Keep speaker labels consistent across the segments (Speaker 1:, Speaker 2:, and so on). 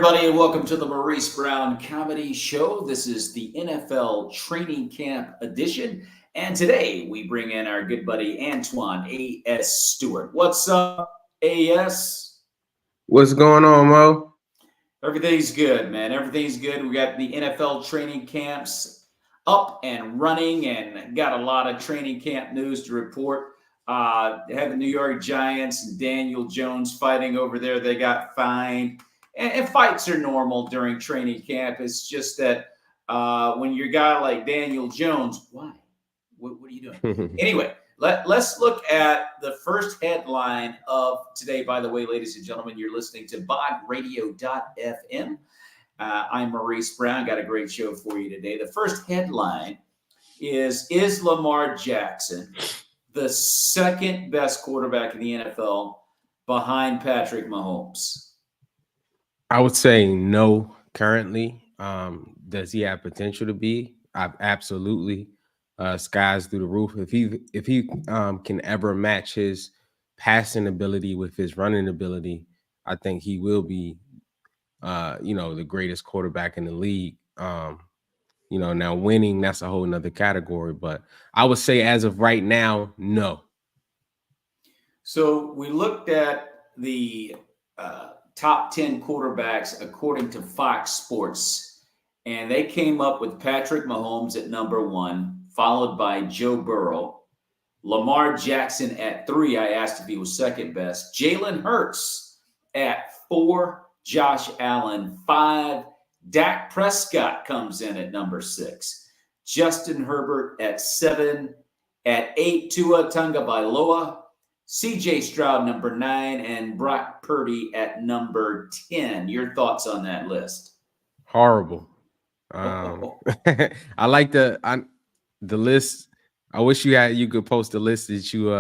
Speaker 1: everybody, and welcome to the Maurice Brown Comedy Show. This is the NFL Training Camp edition, and today we bring in our good buddy Antoine A.S. Stewart. What's up, A.S.?
Speaker 2: What's going on, Mo?
Speaker 1: Everything's good, man. Everything's good. We got the NFL training camps up and running, and got a lot of training camp news to report. Have the New York Giants and Daniel Jones fighting over there. They got fined. And fights are normal during training camp. It's just that when you're a guy like Daniel Jones, why? What are you doing? Anyway, let's look at the first headline of today. By the way, ladies and gentlemen, you're listening to bogradio.fm. I'm Maurice Brown. Got a great show for you today. The first headline is Lamar Jackson the second best quarterback in the NFL behind Patrick Mahomes?
Speaker 2: I would say no currently. Does he have potential to be? Absolutely. Sky's through the roof. If he can ever match his passing ability with his running ability, I think he will be the greatest quarterback in the league. Now winning, that's a whole nother category. But I would say as of right now, no.
Speaker 1: So we looked at the top 10 quarterbacks according to Fox Sports, and they came up with Patrick Mahomes at number 1, followed by Joe Burrow. Lamar Jackson at 3. I asked if he was second best. Jalen Hurts at 4. Josh Allen 5. Dak Prescott comes in at number 6. Justin Herbert at 7. At 8, Tua Tagovailoa. C.J. Stroud, number 9, and Brock Purdy at number 10. Your thoughts on that list?
Speaker 2: Horrible. I like the list. I wish you could post the list that you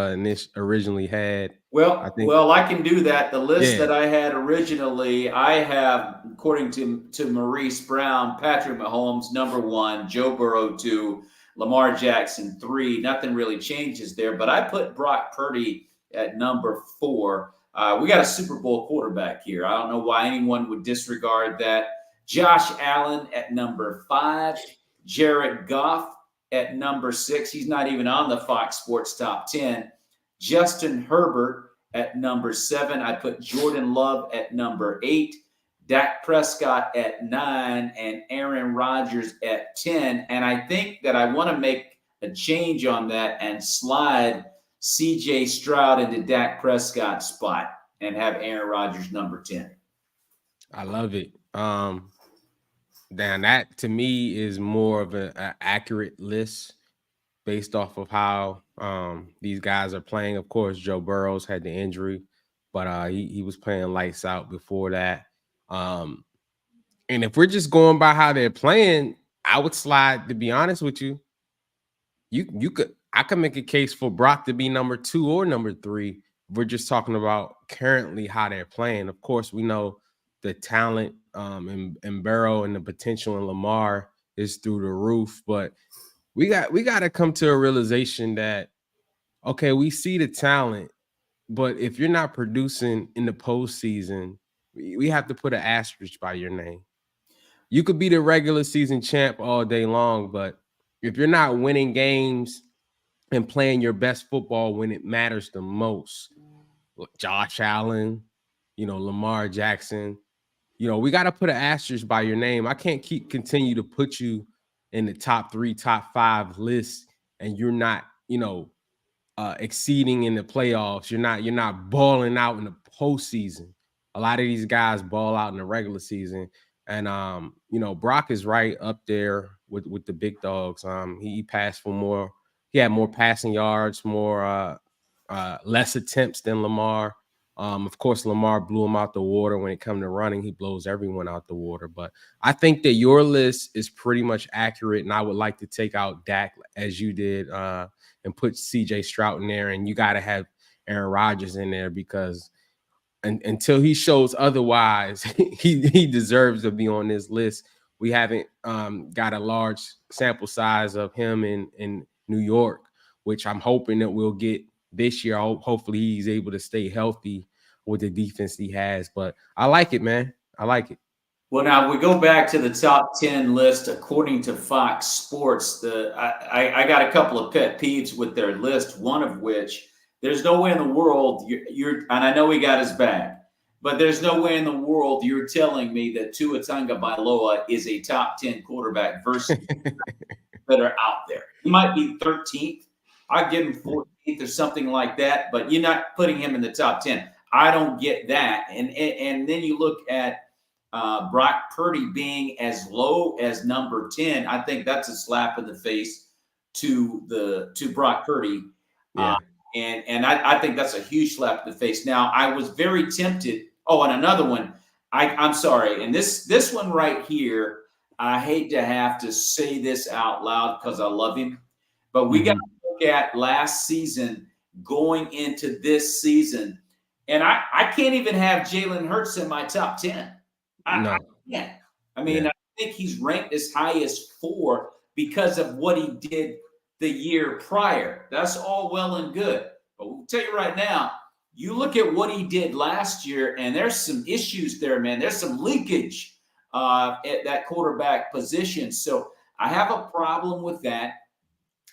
Speaker 2: originally had.
Speaker 1: Well, I can do that. The list that I had originally, I have, according to Maurice Brown, Patrick Mahomes, number 1, Joe Burrow 2, Lamar Jackson 3. Nothing really changes there, but I put Brock Purdy at number 4. We got a Super Bowl quarterback here. I don't know why anyone would disregard that. Josh Allen at number 5. Jared Goff at number 6. He's not even on the Fox Sports top 10. Justin Herbert at number 7. I put Jordan Love at number 8. Dak Prescott at 9. And Aaron Rodgers at 10. And I think that I want to make a change on that and slide C.J. Stroud into Dak Prescott's spot and have Aaron Rodgers number 10.
Speaker 2: I love it. That to me is more of an accurate list based off of how these guys are playing. Of course, Joe Burrow's had the injury, but he was playing lights out before that. And if we're just going by how they're playing, I would slide, to be honest with you. I could make a case for Brock to be number 2 or number 3. We're just talking about currently how they're playing. Of course, we know the talent in Burrow and the potential in Lamar is through the roof, but we got to come to a realization that, okay, we see the talent, but if you're not producing in the postseason, we have to put an asterisk by your name. You could be the regular season champ all day long, but if you're not winning games and playing your best football when it matters the most, Josh Allen, Lamar Jackson, we got to put an asterisk by your name. I can't continue to put you in the top 3, top 5 list, and you're not, exceeding in the playoffs. You're not balling out in the postseason. A lot of these guys ball out in the regular season, and Brock is right up there with the big dogs. He passed for more. He had more passing yards, more less attempts than Lamar. Of course, Lamar blew him out the water when it comes to running. He blows everyone out the water. But I think that your list is pretty much accurate, and I would like to take out Dak as you did and put C.J. Stroud in there, and you got to have Aaron Rodgers in there because until he shows otherwise, he deserves to be on this list. We haven't got a large sample size of him in New York, which I'm hoping that we'll get this year. Hopefully he's able to stay healthy with the defense he has. But I like it, man. I like it.
Speaker 1: Well, now we go back to the top 10 list according to Fox Sports. I got a couple of pet peeves with their list, one of which there's no way in the world and I know he got his back, but there's no way in the world you're telling me that Tua Tagovailoa is a top 10 quarterback versus that are out there. He might be 13th. I'd give him 14th or something like that, but you're not putting him in the top 10. I don't get that. And then you look at Brock Purdy being as low as number 10. I think that's a slap in the face to Brock Purdy.
Speaker 2: Yeah.
Speaker 1: And I think that's a huge slap in the face. Now, I was very tempted. Oh, and another one. I'm sorry. And this one right here, I hate to have to say this out loud because I love him, but we got to look at last season going into this season. And I can't even have Jalen Hurts in my top 10. I can't. I mean, I think he's ranked as high as 4 because of what he did the year prior. That's all well and good. But we'll tell you right now, you look at what he did last year, and there's some issues there, man. There's some leakage at that quarterback position. So I have a problem with that.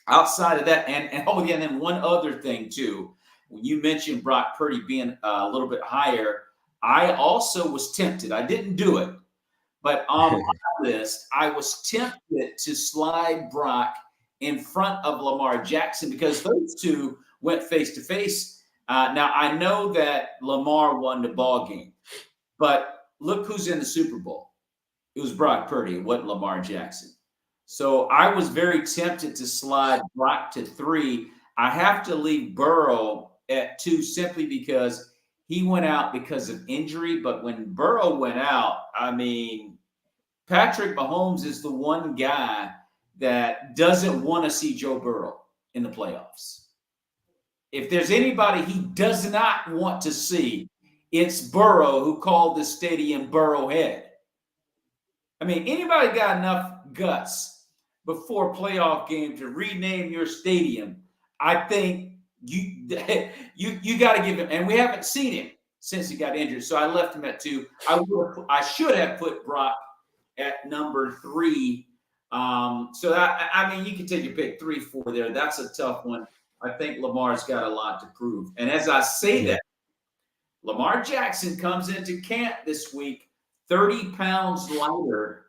Speaker 1: Outside of that, and oh yeah, and then one other thing too. When you mentioned Brock Purdy being a little bit higher, I also was tempted. I didn't do it, but on my list, I was tempted to slide Brock in front of Lamar Jackson because those two went face to face. Now I know that Lamar won the ball game, but look who's in the Super Bowl. It was Brock Purdy. It wasn't Lamar Jackson. So I was very tempted to slide Brock to 3. I have to leave Burrow at 2 simply because he went out because of injury. But when Burrow went out, I mean, Patrick Mahomes is the one guy that doesn't want to see Joe Burrow in the playoffs. If there's anybody he does not want to see, it's Burrow, who called the stadium Burrowhead. I mean, anybody got enough guts before playoff game to rename your stadium? I think you got to give him, and we haven't seen him since he got injured. So I left him at 2. I should have put Brock at number 3. So that, I mean, you can take your pick 3, 4 there. That's a tough one. I think Lamar's got a lot to prove. And as I say that, Lamar Jackson comes into camp this week 30 pounds lighter.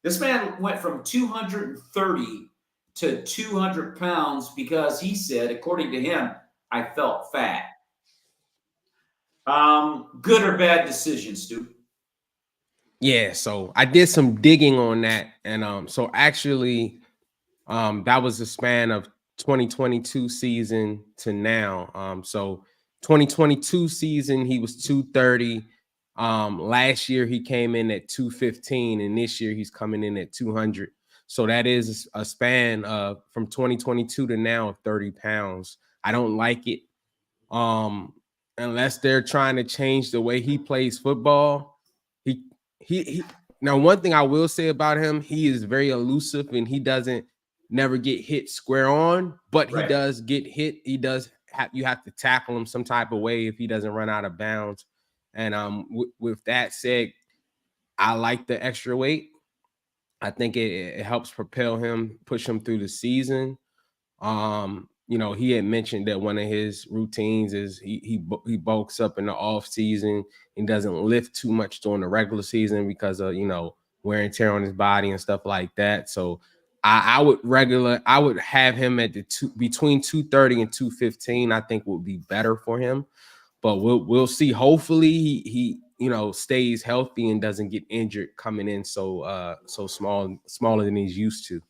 Speaker 1: This man went from 230 to 200 pounds because he said, according to him, I felt fat. Good or bad decision, Stu?
Speaker 2: Yeah, so I did some digging on that. And so actually, that was the span of 2022 season to now. So 2022 season, he was 230. Last year he came in at 215, and this year he's coming in at 200. So that is a span of from 2022 to now of 30 pounds. I don't like it. Unless they're trying to change the way he plays football. He now, one thing I will say about him, he is very elusive and he doesn't never get hit square on, but he does get hit. He does you have to tackle him some type of way if he doesn't run out of bounds. And with that said, I like the extra weight. I think it helps propel him, push him through the season. You know, he had mentioned that one of his routines is he bulks up in the off season and doesn't lift too much during the regular season because of, you know, wear and tear on his body and stuff like that. So I would have him at between 230 and 215. I think would be better for him. But we'll see. Hopefully he you know stays healthy and doesn't get injured coming in so smaller than he's used to.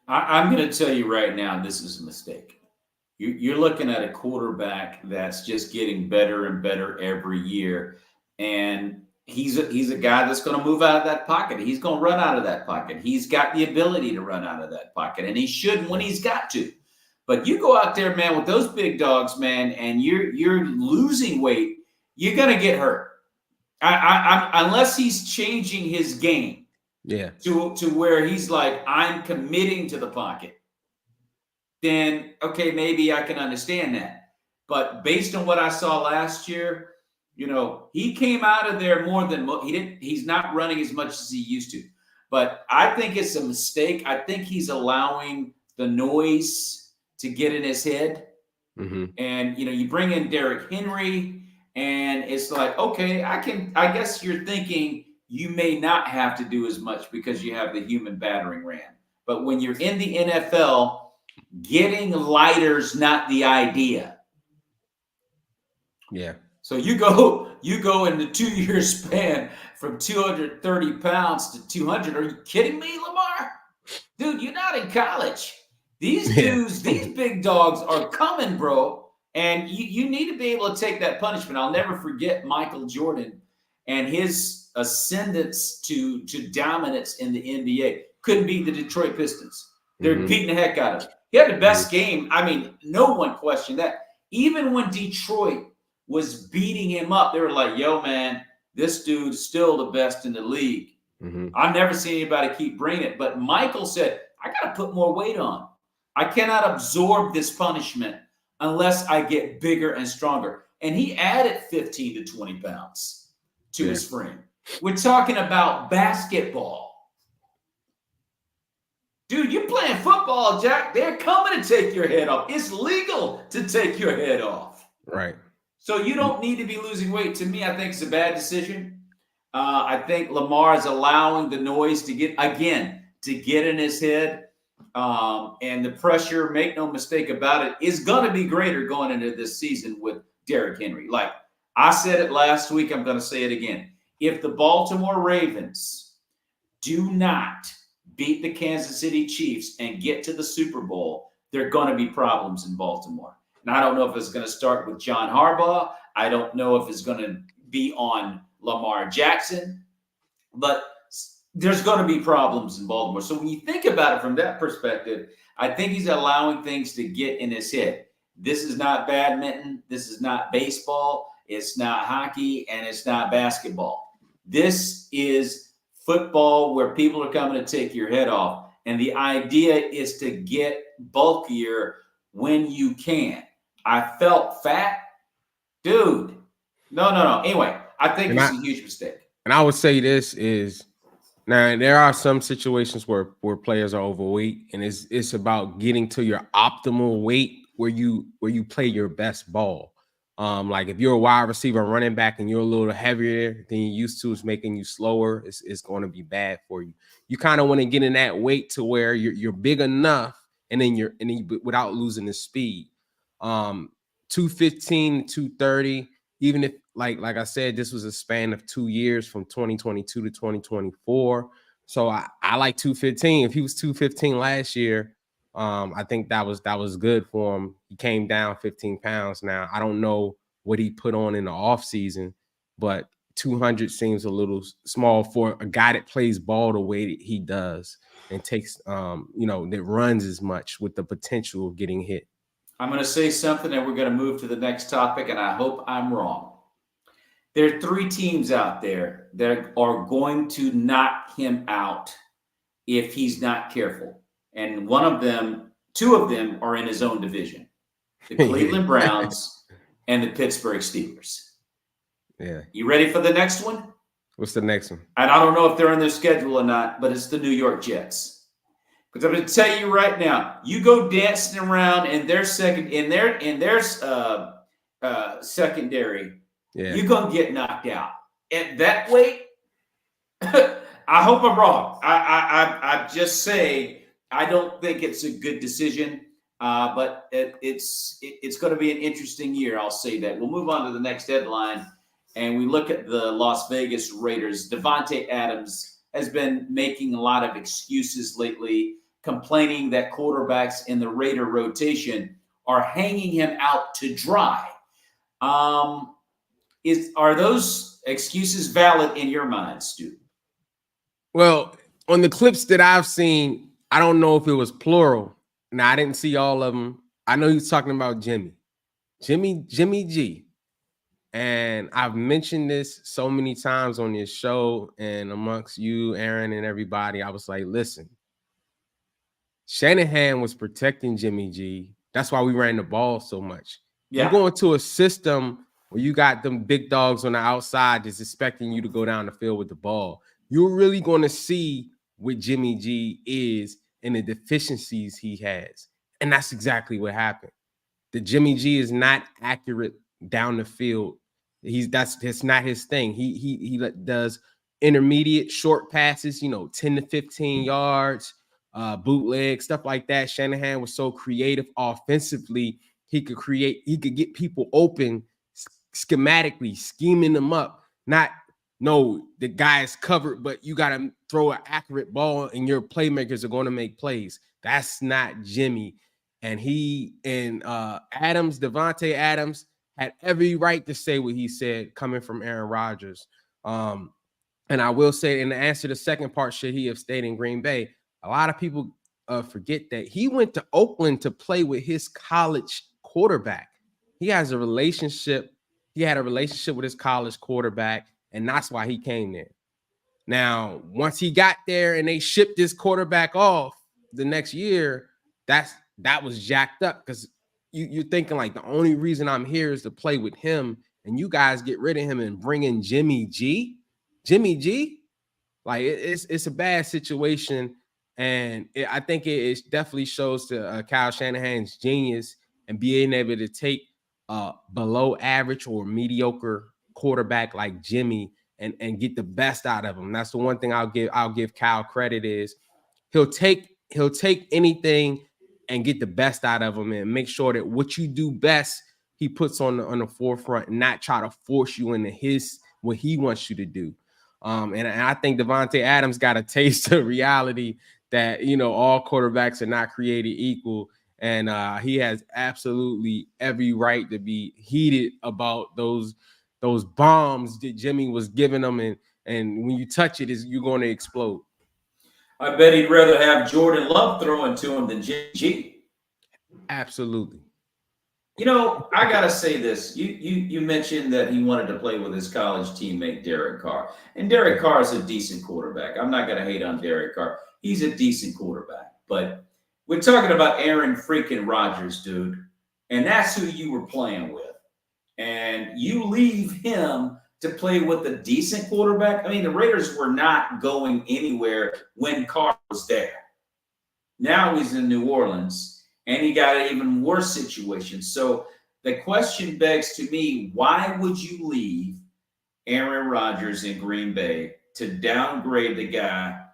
Speaker 1: I'm going to tell you right now, this is a mistake. You're looking at a quarterback that's just getting better and better every year, and he's a guy that's going to move out of that pocket. He's going to run out of that pocket. He's got the ability to run out of that pocket, and he should when he's got to. But you go out there, man, with those big dogs, man, and you're losing weight, you're going to get hurt. Unless he's changing his game, to where he's like, I'm committing to the pocket. Then okay, maybe I can understand that. But based on what I saw last year, You know, he came out of there more than he's not running as much as he used to. But I think it's a mistake. I think he's allowing the noise to get in his head.
Speaker 2: Mm-hmm.
Speaker 1: And you bring in Derrick Henry, and it's like, okay, I guess you're thinking you may not have to do as much because you have the human battering ram. But when you're in the NFL, getting lighter's not the idea.
Speaker 2: Yeah.
Speaker 1: So you go in the 2-year span from 230 pounds to 200. Are you kidding me, Lamar? Dude, you're not in college. These dudes, these big dogs are coming, bro. And you need to be able to take that punishment. I'll never forget Michael Jordan and his ascendance to dominance in the NBA. Couldn't beat the Detroit Pistons. They're beating the heck out of him. He had the best game. I mean, no one questioned that. Even when Detroit was beating him up, they were like, yo, man, this dude's still the best in the league. I've never seen anybody keep bringing it. But Michael said, I got to put more weight on. I cannot absorb this punishment unless I get bigger and stronger. And he added 15 to 20 pounds to his frame. We're talking about basketball. Dude, you're playing football, Jack. They're coming to take your head off. It's legal to take your head off.
Speaker 2: Right.
Speaker 1: So you don't need to be losing weight. To me, I think it's a bad decision. I think Lamar is allowing the noise to get in his head. And the pressure, make no mistake about it, is going to be greater going into this season with Derrick Henry. Like I said it last week, I'm going to say it again. If the Baltimore Ravens do not beat the Kansas City Chiefs and get to the Super Bowl, there are going to be problems in Baltimore. And I don't know if it's going to start with John Harbaugh. I don't know if it's going to be on Lamar Jackson, but there's going to be problems in Baltimore. So when you think about it from that perspective, I think he's allowing things to get in his head. This is not badminton. This is not baseball. It's not hockey, and it's not basketball. This is football where people are coming to take your head off. And the idea is to get bulkier when you can. I felt fat. Dude. No. Anyway, I think it's a huge mistake.
Speaker 2: And I would say this is, now there are some situations where players are overweight, and it's about getting to your optimal weight where you play your best ball. Like if you're a wide receiver, running back, and you're a little heavier than you used to, it's making you slower. It's going to be bad for you. You kind of want to get in that weight to where you're big enough, and then without losing the speed. 215, 230. Even if, like I said, this was a span of 2 years from 2022 to 2024. So I like 215. If he was 215 last year, I think that was good for him. He came down 15 pounds. Now, I don't know what he put on in the offseason, but 200 seems a little small for a guy that plays ball the way that he does and takes, that runs as much with the potential of getting hit.
Speaker 1: I'm going to say something and we're going to move to the next topic, and I hope I'm wrong. There are 3 teams out there that are going to knock him out if he's not careful. And 2 of them are in his own division. The Cleveland Browns and the Pittsburgh Steelers.
Speaker 2: Yeah.
Speaker 1: You ready for the next one?
Speaker 2: What's the next one?
Speaker 1: And I don't know if they're on their schedule or not, but it's the New York Jets. Because I'm going to tell you right now, you go dancing around in their secondary, you're going to get knocked out. At that weight, I hope I'm wrong. I just say I don't think it's a good decision, but it's going to be an interesting year. I'll say that. We'll move on to the next headline, and we look at the Las Vegas Raiders. Davante Adams has been making a lot of excuses lately, complaining that quarterbacks in the Raider rotation are hanging him out to dry. Are those excuses valid in your mind, Stu?
Speaker 2: Well, on the clips that I've seen, I don't know if it was plural. Now, I didn't see all of them. I know he's talking about Jimmy G. And I've mentioned this so many times on this show and amongst you, Aaron, and everybody. I was like, listen, Shanahan was protecting Jimmy G. That's why we ran the ball so much. Yeah. You go into a system where you got them big dogs on the outside just expecting you to go down the field with the ball. You're really going to see what Jimmy G is and the deficiencies he has. And that's exactly what happened. The Jimmy G is not accurate down the field. That's not his thing. He does intermediate short passes, 10 to 15 yards, bootleg, stuff like that. Shanahan was so creative offensively. He could get people open schematically, scheming them up. Not, no, the guy is covered, but you got to throw an accurate ball and your playmakers are going to make plays. That's not Jimmy. And Devontae Adams had every right to say what he said coming from Aaron Rodgers. And I will say, in the answer to the second part, should he have stayed in Green Bay? A lot of people forget that he went to Oakland to play with his college quarterback. He has a relationship. He had a relationship with his college quarterback, and that's why he came there. Now, once he got there and they shipped his quarterback off the next year, that was jacked up because you're thinking like the only reason I'm here is to play with him, and you guys get rid of him and bring in Jimmy G. Like it's a bad situation, and I think it definitely shows to Kyle Shanahan's genius and being able to take below average or mediocre quarterback like Jimmy and get the best out of him. That's the one thing I'll give Kyle credit is he'll take anything and get the best out of him and make sure that what you do best he puts on the forefront and not try to force you into what he wants you to do. And I think Devontae Adams got a taste of reality that, all quarterbacks are not created equal. And he has absolutely every right to be heated about those bombs that Jimmy was giving them. And when you touch it, you're going to explode.
Speaker 1: I bet he'd rather have Jordan Love throwing to him than G.
Speaker 2: Absolutely.
Speaker 1: I gotta say this. You mentioned that he wanted to play with his college teammate Derek Carr, and Derek Carr is a decent quarterback. I'm not gonna hate on Derek Carr. He's a decent quarterback, but we're talking about Aaron freaking Rodgers, dude, and that's who you were playing with, and you leave him to play with a decent quarterback. I mean, the Raiders were not going anywhere when Carr was there. Now he's in New Orleans. And he got an even worse situation. So the question begs to me, why would you leave Aaron Rodgers in Green Bay to downgrade the guy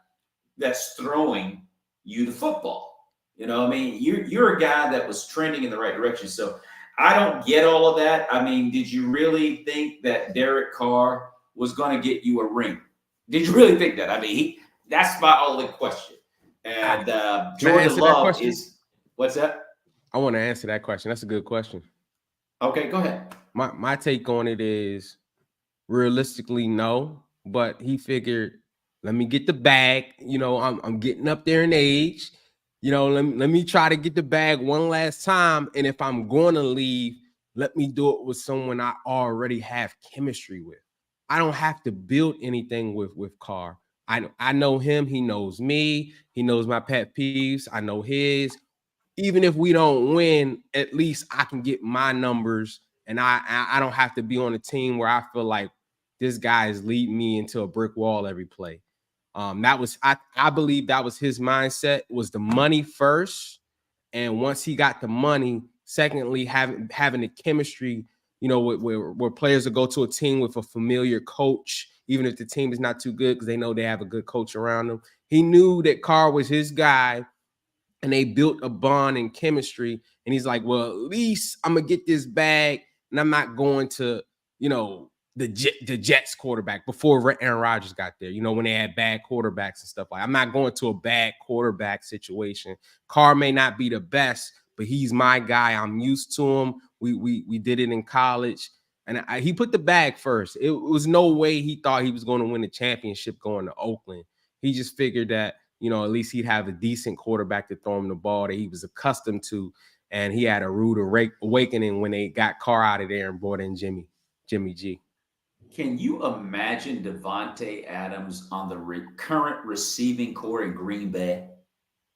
Speaker 1: that's throwing you the football? I mean, you're a guy that was trending in the right direction. So I don't get all of that. I mean, did you really think that Derek Carr was going to get you a ring? Did you really think that? I mean, that's my only question. And Jordan Love is... What's that?
Speaker 2: I want to answer that question. That's a good question.
Speaker 1: Okay, go ahead.
Speaker 2: My take on it is realistically no, but he figured, let me get the bag. I'm getting up there in age. Let me try to get the bag one last time. And if I'm going to leave, let me do it with someone I already have chemistry with. I don't have to build anything with Carr. I know him. He knows me. He knows my pet peeves. I know his. Even if we don't win, at least I can get my numbers, and I don't have to be on a team where I feel like this guy is leading me into a brick wall every play. That was I believe that was his mindset, was the money first, and once he got the money, secondly having the chemistry, where players will go to a team with a familiar coach, even if the team is not too good because they know they have a good coach around them. He knew that Carr was his guy. And they built a bond and chemistry. And he's like, well, at least I'm going to get this bag. And I'm not going to, the Jets quarterback before Aaron Rodgers got there, when they had bad quarterbacks and stuff. Like, I'm not going to a bad quarterback situation. Carr may not be the best, but he's my guy. I'm used to him. We did it in college. And he put the bag first. It was no way he thought he was going to win the championship going to Oakland. He just figured that, at least he'd have a decent quarterback to throw him the ball that he was accustomed to. And he had a rude awakening when they got Carr out of there and brought in Jimmy G.
Speaker 1: Can you imagine Devontae Adams on the current receiving core in Green Bay?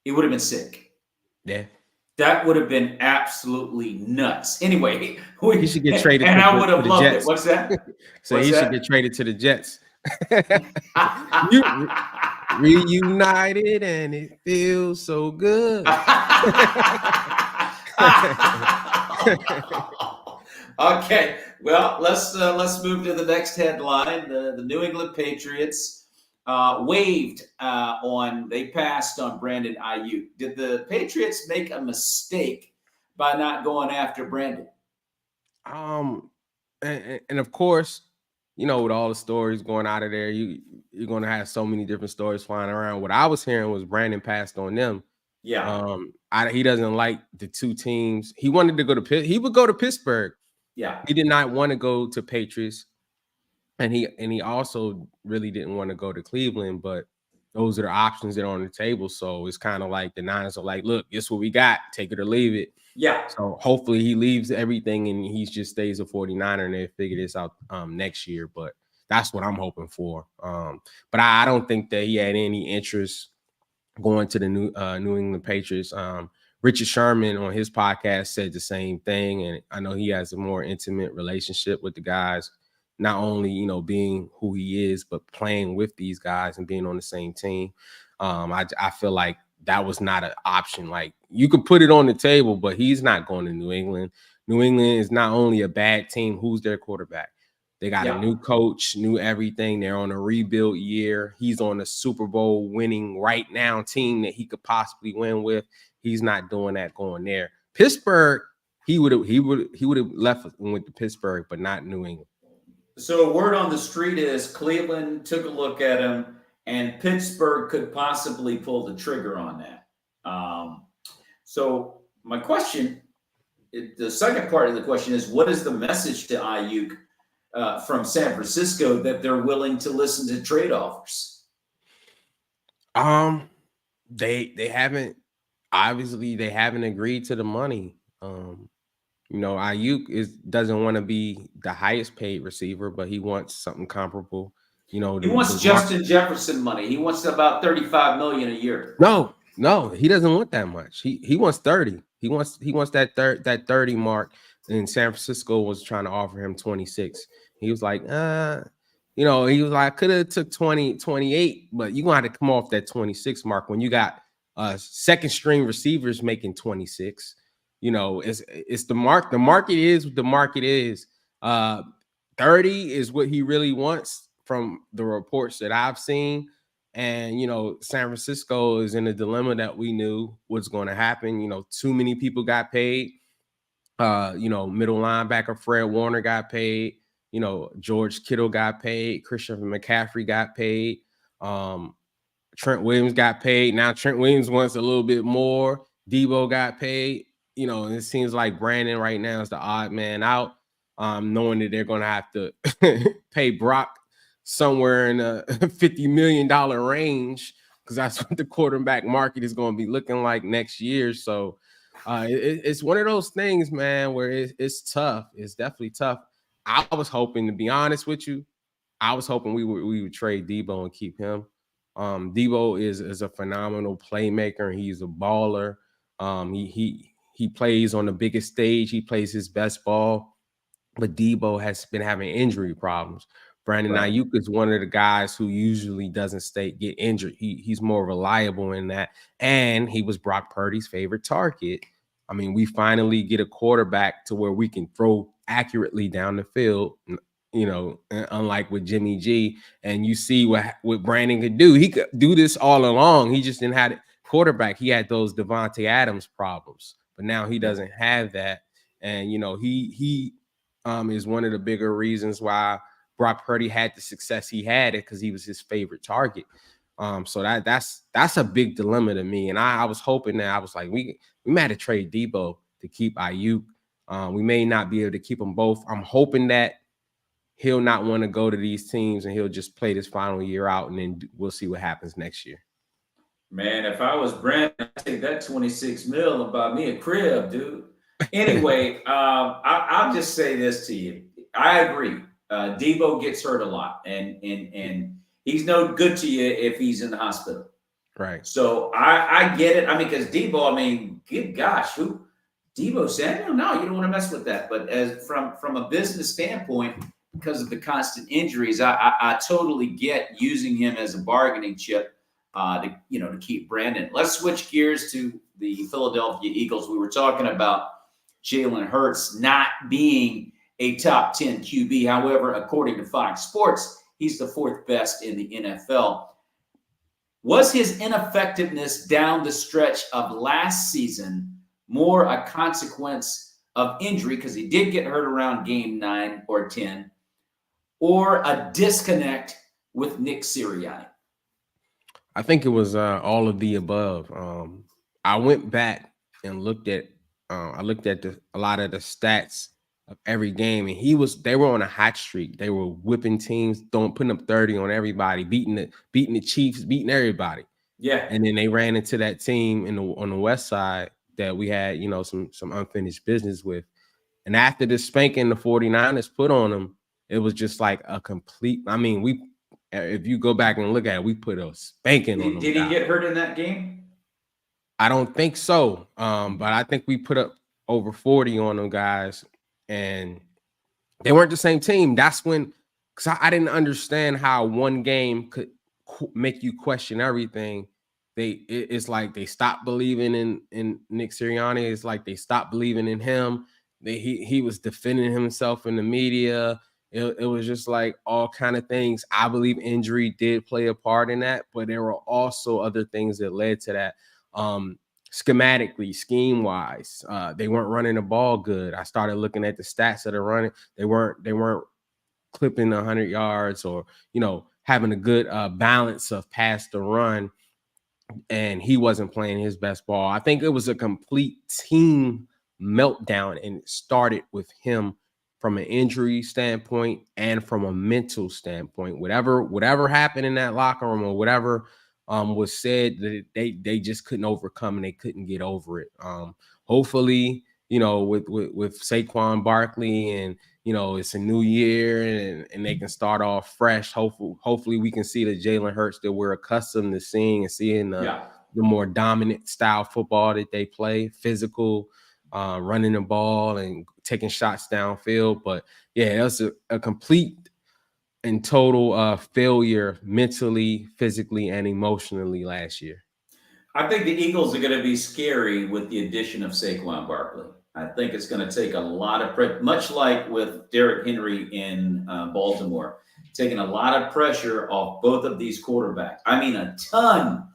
Speaker 1: It would have been sick.
Speaker 2: Yeah.
Speaker 1: That would have been absolutely nuts. Anyway,
Speaker 2: He should get traded
Speaker 1: and
Speaker 2: to
Speaker 1: I would
Speaker 2: to
Speaker 1: have
Speaker 2: the
Speaker 1: loved it.
Speaker 2: Jets.
Speaker 1: What's that?
Speaker 2: So
Speaker 1: What's
Speaker 2: he should get
Speaker 1: that?
Speaker 2: traded to the Jets. You reunited and it feels so good.
Speaker 1: Okay, well, let's move to the next headline. The New England Patriots waived they passed on Brandon Ayuk. Did the Patriots make a mistake by not going after Brandon?
Speaker 2: And of course, you know, with all the stories going out of there, you're gonna have so many different stories flying around. What I was hearing was Brandon passed on them.
Speaker 1: Yeah,
Speaker 2: He doesn't like the two teams. He wanted to go to Pitt. He would go to Pittsburgh.
Speaker 1: yeah,
Speaker 2: He did not want to go to Patriots, and he also really didn't want to go to Cleveland. But those are the options that are on the table. So it's kind of like the Niners are like, look, this is what we got. Take it or leave it.
Speaker 1: yeah.
Speaker 2: So hopefully he leaves everything and he just stays a 49er and they figure this out next year. But that's what I'm hoping for. But I don't think that he had any interest going to the New England Patriots. Richard Sherman on his podcast said the same thing, and I know he has a more intimate relationship with the guys, not only, you know, being who he is, but playing with these guys and being on the same team. I feel like that was not an option. Like, you could put it on the table, but he's not going to New England. New England is not only a bad team. Who's their quarterback? They got a new coach, new everything. They're on a rebuild year. He's on a Super Bowl winning right now team that he could possibly win with. He's not doing that going there. Pittsburgh, he would have left and went to Pittsburgh, but not New England.
Speaker 1: So word on the street is Cleveland took a look at him, and Pittsburgh could possibly pull the trigger on that. So my question, the second part of the question is, what is the message to Ayuk from San Francisco that they're willing to listen to trade offers?
Speaker 2: They haven't, obviously they haven't agreed to the money. You know, Ayuk doesn't want to be the highest paid receiver, but he wants something comparable. You know,
Speaker 1: He wants Justin Jefferson money. He wants about $35 million a year.
Speaker 2: No, he doesn't want that much. He wants 30. He wants that 30 mark. And San Francisco was trying to offer him 26. He was like, you know, he was like, could have took 20, 28, but you're gonna have to come off that 26 mark when you got second string receivers making 26. You know, it's the mark. The market is what the market is. 30 is what he really wants from the reports that I've seen. And, you know, San Francisco is in a dilemma that we knew was going to happen. You know, too many people got paid. You know, middle linebacker Fred Warner got paid. You know, George Kittle got paid. Christian McCaffrey got paid. Trent Williams got paid. Now Trent Williams wants a little bit more. Debo got paid. You know, and it seems like Brandon right now is the odd man out, knowing that they're going to have to pay Brock somewhere in a $50 million range, because that's what the quarterback market is going to be looking like next year. So it's one of those things, man, where it's tough. It's definitely tough. I was hoping, to be honest with you, I was hoping we would trade Debo and keep him. Debo is a phenomenal playmaker, and he's a baller. He plays on the biggest stage. He plays his best ball. But Debo has been having injury problems. Brandon Ayuk is one of the guys who usually doesn't get injured. He's more reliable in that. And he was Brock Purdy's favorite target. I mean, we finally get a quarterback to where we can throw accurately down the field, you know, unlike with Jimmy G. And you see what Brandon could do. He could do this all along. He just didn't have a quarterback. He had those Devontae Adams problems, but now he doesn't have that. And, you know, he is one of the bigger reasons why Brock Purdy had the success he had, it because he was his favorite target. So that's a big dilemma to me. And I was hoping that, I was like, we might have to trade Debo to keep Ayuk. We may not be able to keep them both. I'm hoping that he'll not want to go to these teams and he'll just play this final year out, and then we'll see what happens next year.
Speaker 1: Man, if I was Brandon, I'd take that 26 mil and buy me a crib, dude. Anyway, I'll just say this to you. I agree. Debo gets hurt a lot, and he's no good to you if he's in the hospital.
Speaker 2: Right.
Speaker 1: So I get it. I mean, because Debo, I mean, good gosh, who Debo Samuel? No, you don't want to mess with that. But as from a business standpoint, because of the constant injuries, I totally get using him as a bargaining chip to keep Brandon. Let's switch gears to the Philadelphia Eagles. We were talking about Jalen Hurts not being a top 10 QB. However, according to Fox Sports, he's the fourth best in the NFL. Was his ineffectiveness down the stretch of last season more a consequence of injury, because he did get hurt around game 9 or 10, or a disconnect with Nick Sirianni?
Speaker 2: I think it was all of the above. I went back and looked at a lot of the stats of every game, and they were on a hot streak. They were whipping teams, putting up 30 on everybody, beating the Chiefs, beating everybody.
Speaker 1: Yeah.
Speaker 2: And then they ran into that team on the west side that we had, some unfinished business with. And after the spanking the 49ers put on them, it was just like a complete. I mean, if you go back and look at it, we put a spanking on them.
Speaker 1: Did he get hurt in that game?
Speaker 2: I don't think so. But I think we put up over 40 on them guys, and they weren't the same team. That's when, because I didn't understand how one game could make you question everything. It's like they stopped believing in Nick Sirianni. It's like they stopped believing in him. He was defending himself in the media. It was just like all kind of things. I believe injury did play a part in that, but there were also other things that led to that. Schematically, scheme wise, they weren't running the ball good. I started looking at the stats that are running. They weren't clipping 100 yards or having a good balance of pass to run. And he wasn't playing his best ball. I think it was a complete team meltdown, and it started with him from an injury standpoint and from a mental standpoint. Whatever happened in that locker room, or whatever was said, that they just couldn't overcome, and they couldn't get over it. Hopefully, with Saquon Barkley, and it's a new year, and they can start off fresh. Hopefully we can see the Jalen Hurts that we're accustomed to seeing, and seeing the more dominant style football that they play, physical, running the ball and taking shots downfield. But yeah, it was a complete and total failure mentally, physically, and emotionally last year.
Speaker 1: I think the Eagles are going to be scary with the addition of Saquon Barkley. I think it's going to take a lot of pressure, much like with Derrick Henry in Baltimore, taking a lot of pressure off both of these quarterbacks. I mean, a ton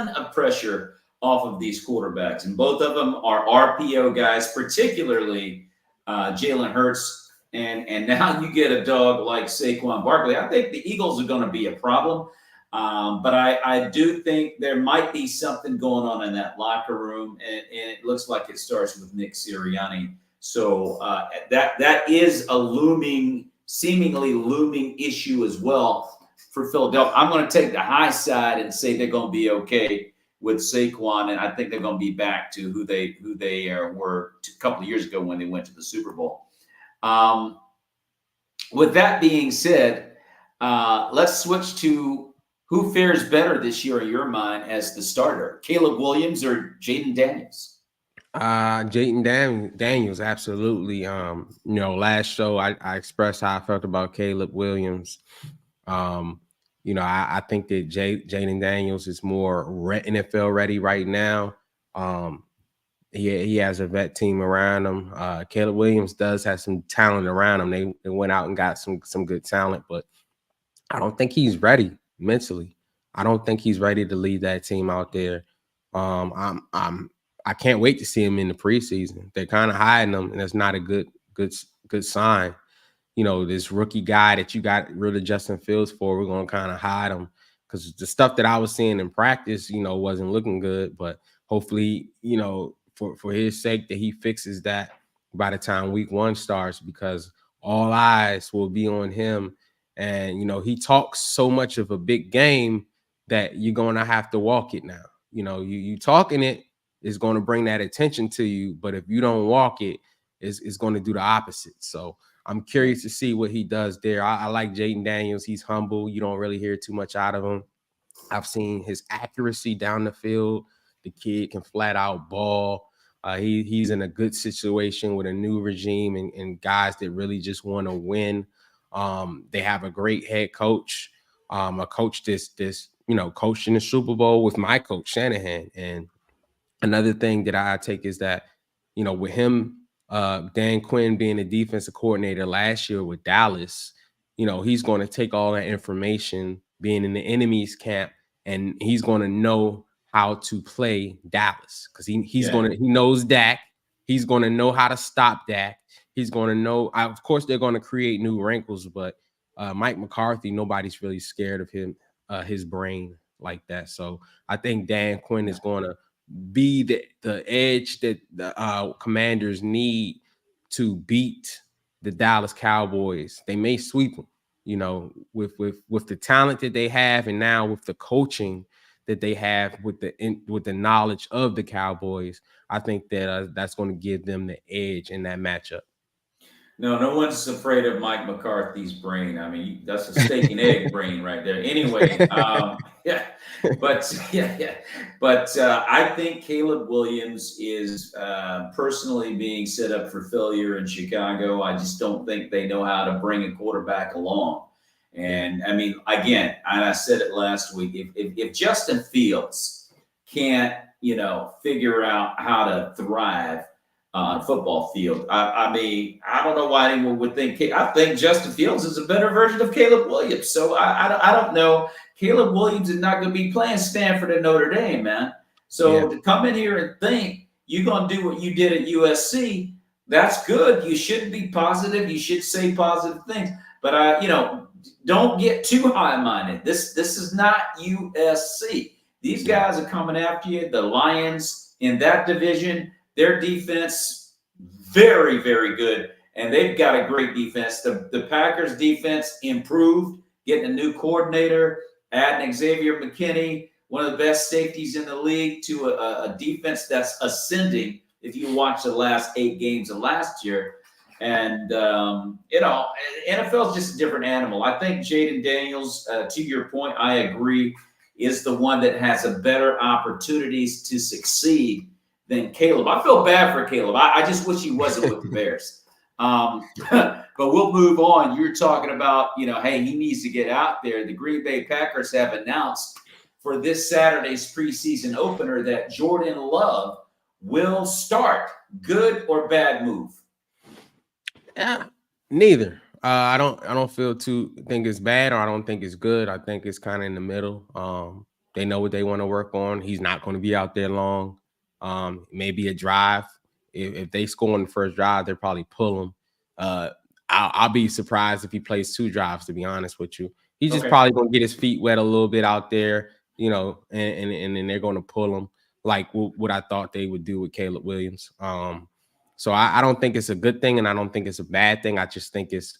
Speaker 1: of pressure off of these quarterbacks. And both of them are RPO guys, particularly Jalen Hurts. And now you get a dog like Saquon Barkley. I think the Eagles are going to be a problem. But I do think there might be something going on in that locker room, and it looks like it starts with Nick Sirianni. So that is a seemingly looming issue as well for Philadelphia. I'm going to take the high side and say they're going to be okay with Saquon, and I think they're going to be back to who they were a couple of years ago when they went to the Super Bowl. With that being said, let's switch to who fares better this year in your mind as the starter, Caleb Williams or Jayden Daniels?
Speaker 2: Jayden Daniels, absolutely. Last show I expressed how I felt about Caleb Williams. I think that Jayden Daniels is more NFL ready right now. He has a vet team around him. Caleb Williams does have some talent around him. They went out and got some good talent, but I don't think he's ready mentally. I don't think he's ready to lead that team out there. I can't wait to see him in the preseason. They're kind of hiding him, and that's not a good sign. This rookie guy that you got rid of Justin Fields for, we're going to kind of hide him, because the stuff that I was seeing in practice, wasn't looking good. But hopefully, for his sake, that he fixes that by the time week 1 starts, because all eyes will be on him. And, he talks so much of a big game that you're going to have to walk it now. You talking it is going to bring that attention to you. But if you don't walk it, it's going to do the opposite. So I'm curious to see what he does there. I like Jayden Daniels. He's humble. You don't really hear too much out of him. I've seen his accuracy down the field. The kid can flat out ball. He's in a good situation with a new regime and guys that really just want to win. They have a great head coach, a coach this coached in the Super Bowl with my coach Shanahan. And another thing that I take is that, with him, Dan Quinn being the defensive coordinator last year with Dallas, he's going to take all that information being in the enemy's camp, and he's going to know how to play Dallas because he knows Dak. He's going to know how to stop Dak. He's going to know, of course, they're going to create new wrinkles, but Mike McCarthy, nobody's really scared of him, his brain like that. So I think Dan Quinn is going to be the edge that the Commanders need to beat the Dallas Cowboys. They may sweep them, with the talent that they have, and now with the coaching that they have with the knowledge of the Cowboys. I think that that's going to give them the edge in that matchup.
Speaker 1: No one's afraid of Mike McCarthy's brain. I mean, that's a steak and egg brain right there. Anyway, but I think Caleb Williams is personally being set up for failure in Chicago. I just don't think they know how to bring a quarterback along. And I mean, again, and I said it last week, if Justin Fields can't, figure out how to thrive on a football field, I mean, I don't know why anyone would think. I think Justin Fields is a better version of Caleb Williams. So I don't know. Caleb Williams is not going to be playing Stanford and Notre Dame, man. So to come in here and think you're going to do what you did at USC, that's good. You should be positive. You should say positive things. But don't get too high-minded. This is not USC. These guys are coming after you. The Lions in that division, their defense, very, very good. And they've got a great defense. The Packers defense improved, getting a new coordinator, adding Xavier McKinney, one of the best safeties in the league, to a defense that's ascending if you watch the last 8 games of last year. And, NFL is just a different animal. I think Jaden Daniels, to your point, I agree, is the one that has a better opportunities to succeed than Caleb. I feel bad for Caleb. I just wish he wasn't with the Bears. But we'll move on. You're talking about, hey, he needs to get out there. The Green Bay Packers have announced for this Saturday's preseason opener that Jordan Love will start. Good or bad move?
Speaker 2: Yeah, neither. I don't think it's bad, or I don't think it's good. I think it's kind of in the middle. They know what they want to work on. He's not going to be out there long. Maybe a drive. If they score on the first drive, they'll probably pull him. I'll be surprised if he plays 2 drives, to be honest with you. He's just probably going to get his feet wet a little bit out there, and then they're going to pull him like what I thought they would do with Caleb Williams. So I don't think it's a good thing, and I don't think it's a bad thing. I just think it's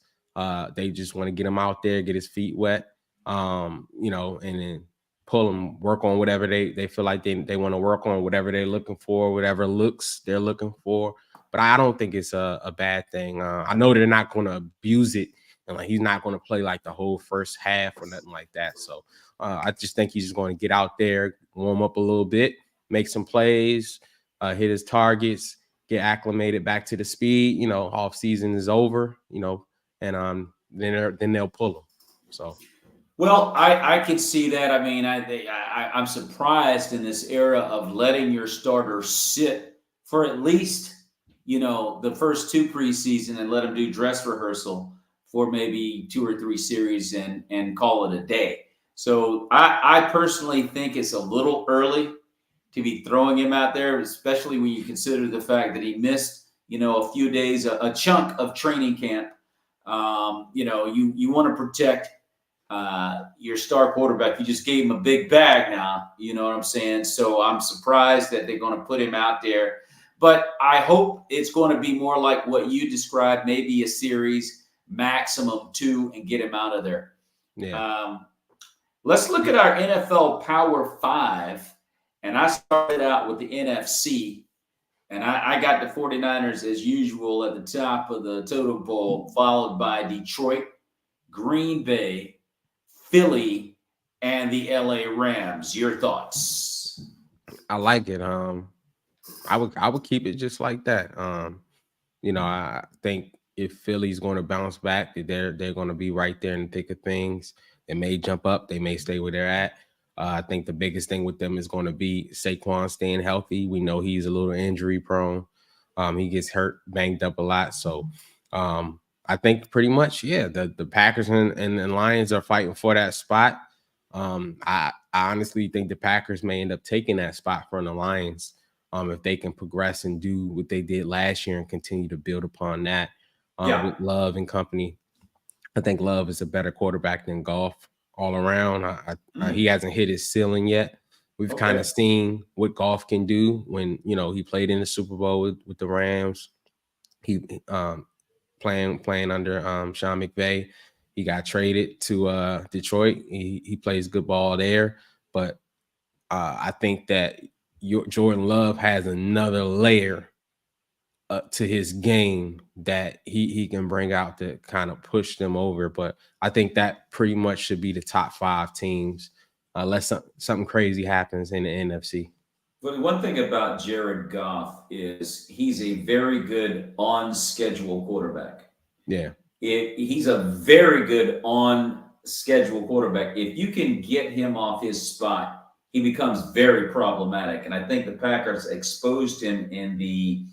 Speaker 2: they just want to get him out there, get his feet wet, and then pull him, work on whatever they feel like they want to work on, whatever they're looking for, whatever looks they're looking for. But I don't think it's a bad thing. I know they're not going to abuse it, and he's not going to play like the whole first half or nothing like that. So I just think he's just going to get out there, warm up a little bit, make some plays, hit his targets, get acclimated back to the speed. Off season is over. And then they'll pull him. So.
Speaker 1: Well, I can see that. I mean, I'm surprised in this era of letting your starters sit for at least, the first 2 preseason and let them do dress rehearsal for maybe 2 or 3 series and call it a day. So I personally think it's a little early to be throwing him out there, especially when you consider the fact that he missed, a few days, a chunk of training camp. You want to protect your star quarterback. You just gave him a big bag now, you know what I'm saying? So I'm surprised that they're going to put him out there. But I hope it's going to be more like what you described, maybe a series, maximum 2, and get him out of there.
Speaker 2: Yeah.
Speaker 1: Let's look at our NFL Power 5. And I started out with the NFC. And I got the 49ers, as usual, at the top of the totem pole, followed by Detroit, Green Bay, Philly, and the LA Rams. Your thoughts?
Speaker 2: I like it. I would keep it just like that. I think if Philly's going to bounce back, they're going to be right there in the thick of things. They may jump up, they may stay where they're at. I think the biggest thing with them is going to be Saquon staying healthy. We know he's a little injury prone. He gets hurt, banged up a lot. So I think pretty much, yeah, the Packers and Lions are fighting for that spot. I honestly think the Packers may end up taking that spot from the Lions. If they can progress and do what they did last year and continue to build upon that with Love and company. I think Love is a better quarterback than Goff all around. He hasn't hit his ceiling yet. We've kind of seen what Goff can do when, he played in the Super Bowl with the Rams. He playing under Sean McVay. He got traded to Detroit. He plays good ball there. But I think that Jordan Love has another layer to his game that he can bring out to kind of push them over. But I think that pretty much should be the top 5 teams unless something crazy happens in the NFC.
Speaker 1: But one thing about Jared Goff is he's a very good on-schedule quarterback.
Speaker 2: Yeah.
Speaker 1: He's a very good on-schedule quarterback. If you can get him off his spot, he becomes very problematic. And I think the Packers exposed him in the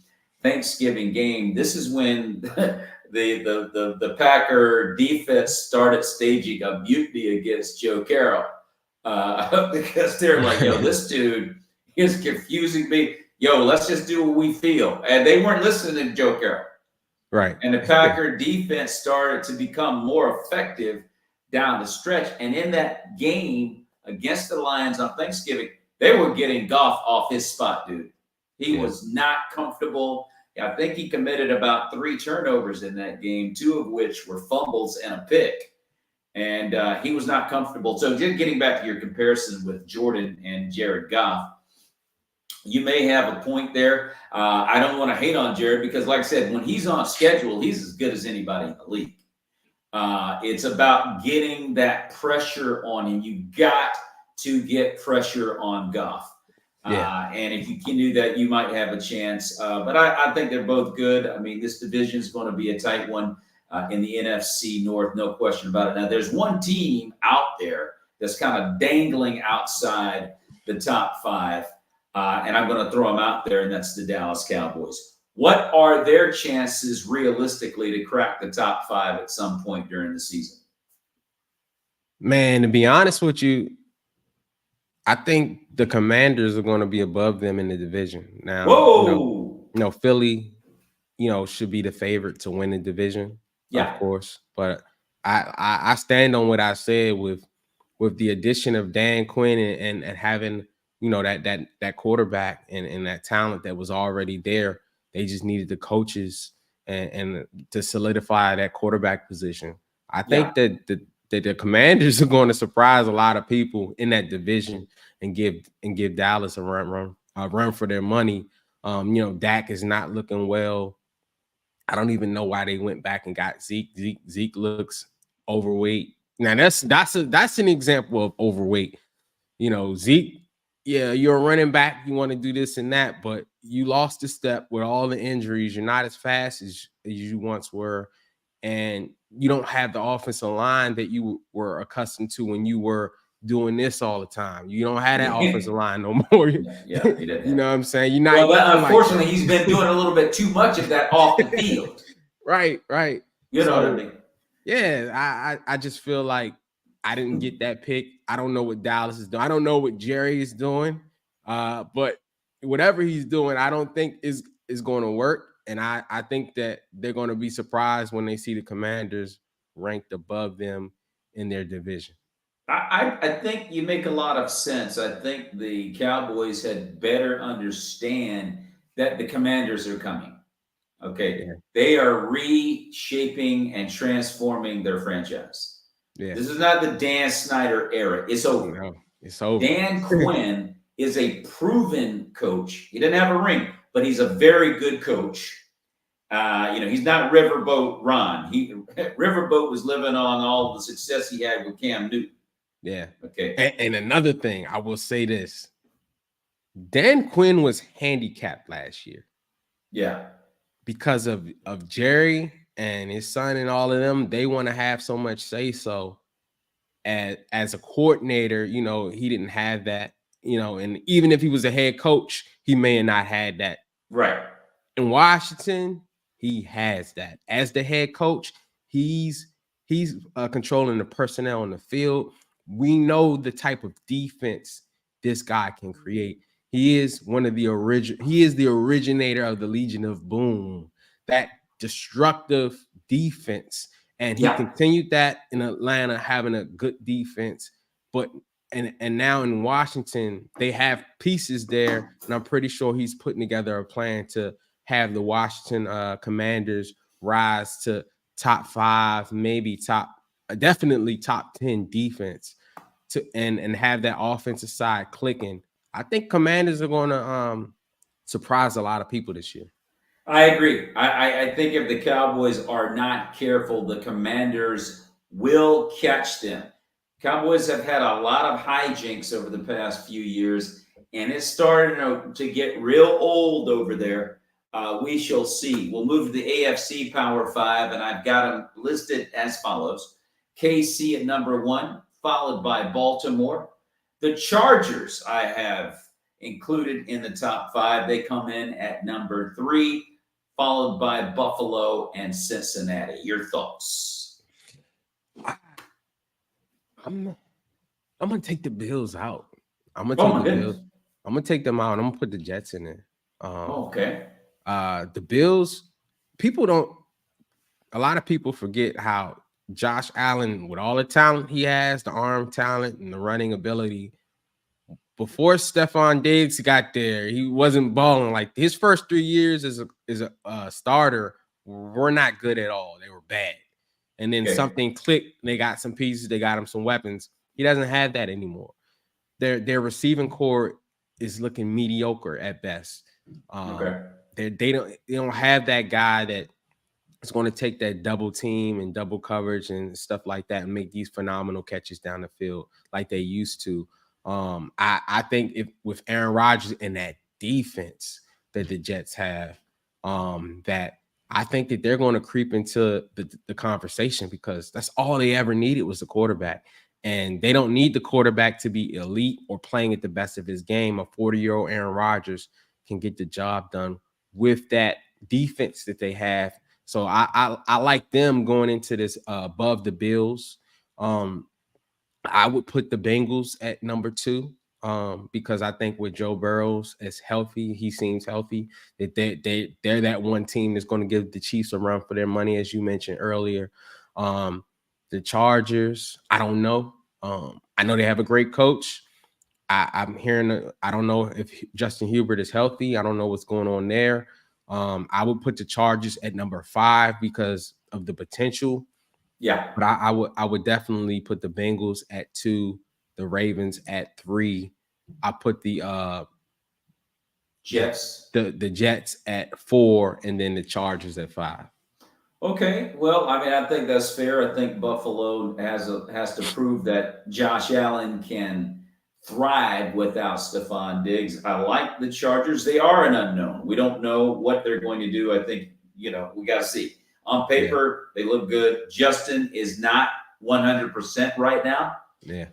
Speaker 1: Thanksgiving game. This is when the Packer defense started staging a mutiny against Joe Carroll because they're like, yo, this dude is confusing me. Yo, let's just do what we feel. And they weren't listening to Joe Carroll.
Speaker 2: Right.
Speaker 1: And the Packer defense started to become more effective down the stretch. And in that game against the Lions on Thanksgiving, they were getting Goff off his spot, dude. He was not comfortable. I think he committed about 3 turnovers in that game, 2 of which were fumbles and a pick. And he was not comfortable. So just getting back to your comparison with Jordan and Jared Goff, you may have a point there. I don't want to hate on Jared because, like I said, when he's on schedule, he's as good as anybody in the league. It's about getting that pressure on him. You got to get pressure on Goff. And if you can do that, you might have a chance. But I think they're both good. I mean, this division is going to be a tight one in the NFC North, no question about it. Now, there's one team out there that's kind of dangling outside the top 5. And I'm going to throw them out there, and that's the Dallas Cowboys. What are their chances realistically to crack the top 5 at some point during the season?
Speaker 2: Man, to be honest with you, I think the Commanders are going to be above them in the division. Now, Philly, should be the favorite to win the division, of course. But I stand on what I said with the addition of Dan Quinn and having that quarterback and that talent that was already there. They just needed the coaches and to solidify that quarterback position. I think that the Commanders are going to surprise a lot of people in that division and give Dallas a run for their money. Dak is not looking well. I don't even know why they went back and got Zeke. Zeke looks overweight. Now that's an example of overweight. Zeke. Yeah, you're a running back. You want to do this and that, but you lost a step with all the injuries. You're not as fast as you once were, and you don't have the offensive line that you were accustomed to when you were doing this all the time. You don't have that offensive line no more.
Speaker 1: He didn't.
Speaker 2: You know what I'm saying? You're not.
Speaker 1: Well, unfortunately, he's been doing a little bit too much of that off the field.
Speaker 2: Right.
Speaker 1: You know what I mean?
Speaker 2: Yeah, I just feel like I didn't get that pick. I don't know what Dallas is doing. I don't know what Jerry is doing. But whatever he's doing, I don't think is going to work. And I think that they're going to be surprised when they see the Commanders ranked above them in their division.
Speaker 1: I think you make a lot of sense. I think the Cowboys had better understand that the Commanders are coming. Okay. Yeah. They are reshaping and transforming their franchise. Yeah. This is not the Dan Snyder era. It's over.
Speaker 2: No, it's over.
Speaker 1: Dan Quinn is a proven coach. He didn't have a ring, but he's a very good coach. He's not Riverboat Ron. Riverboat was living on all the success he had with Cam Newton.
Speaker 2: Yeah.
Speaker 1: Okay.
Speaker 2: And another thing, I will say this. Dan Quinn was handicapped last year
Speaker 1: Yeah.
Speaker 2: because of Jerry and his son and all of them. They want to have so much say so. As a coordinator, you know, he didn't have that, you know, and even if he was a head coach, he may have not had that.
Speaker 1: Right.
Speaker 2: In Washington, he has that. As the head coach, he's controlling the personnel on the field. We know the type of defense this guy can create. He is one of the original. He is the originator of the Legion of Boom, that destructive defense, and he
Speaker 1: Yeah.
Speaker 2: continued that in Atlanta, having a good defense. But and now in Washington, they have pieces there, and I'm pretty sure he's putting together a plan to have the Washington Commanders rise to top 5, maybe definitely top 10 defense, to and have that offensive side clicking. I think Commanders are going to surprise a lot of people this year.
Speaker 1: I agree. I think if the Cowboys are not careful, the Commanders will catch them. Cowboys have had a lot of hijinks over the past few years, and it's starting to get real old over there. We shall see. We'll move to the AFC Power Five, and I've got them listed as follows: KC at number 1, followed by Baltimore. The Chargers I have included in the top 5. They come in at number 3, followed by Buffalo and Cincinnati. Your thoughts?
Speaker 2: I'm gonna take the Bills out. I'm gonna
Speaker 1: Oh
Speaker 2: take
Speaker 1: my
Speaker 2: the Bills.
Speaker 1: goodness.
Speaker 2: I'm gonna take them out. I'm gonna put the Jets in there.
Speaker 1: Oh, okay.
Speaker 2: The Bills. People don't. A lot of people forget how Josh Allen, with all the talent he has, the arm talent and the running ability, before Stephon Diggs got there, he wasn't balling. Like his first 3 years as a starter were not good at all. They were bad. And then
Speaker 1: Okay.
Speaker 2: something clicked. They got some pieces. They got him some weapons. He doesn't have that anymore. Their receiving core is looking mediocre at best.
Speaker 1: Okay.
Speaker 2: They don't have that guy that is going to take that double team and double coverage and stuff like that and make these phenomenal catches down the field like they used to. I think if with Aaron Rodgers and that defense that the Jets have, that I think that they're going to creep into the conversation, because that's all they ever needed was a quarterback. And they don't need the quarterback to be elite or playing at the best of his game. A 40-year-old Aaron Rodgers can get the job done with that defense that they have. So I like them going into this above the Bills. I would put the Bengals at number 2, because I think with Joe Burrows is healthy, he seems healthy, that they're that one team that's going to give the Chiefs a run for their money, as you mentioned earlier. The Chargers, I don't know. I know they have a great coach. I'm hearing, I don't know if Justin Hubert is healthy. I don't know what's going on there. I would put the Chargers at number 5 because of the potential.
Speaker 1: Yeah.
Speaker 2: But I would definitely put the Bengals at 2, the Ravens at 3. I put the
Speaker 1: Jets.
Speaker 2: the Jets at 4, and then the Chargers at 5.
Speaker 1: Okay. Well, I mean, I think that's fair. I think Buffalo has to prove that Josh Allen can thrive without Stephon Diggs. I like the Chargers. They are an unknown. We don't know what they're going to do. I think, we got to see. On
Speaker 2: Yeah.
Speaker 1: paper, they look good. Justin is not 100% right now.
Speaker 2: Yeah.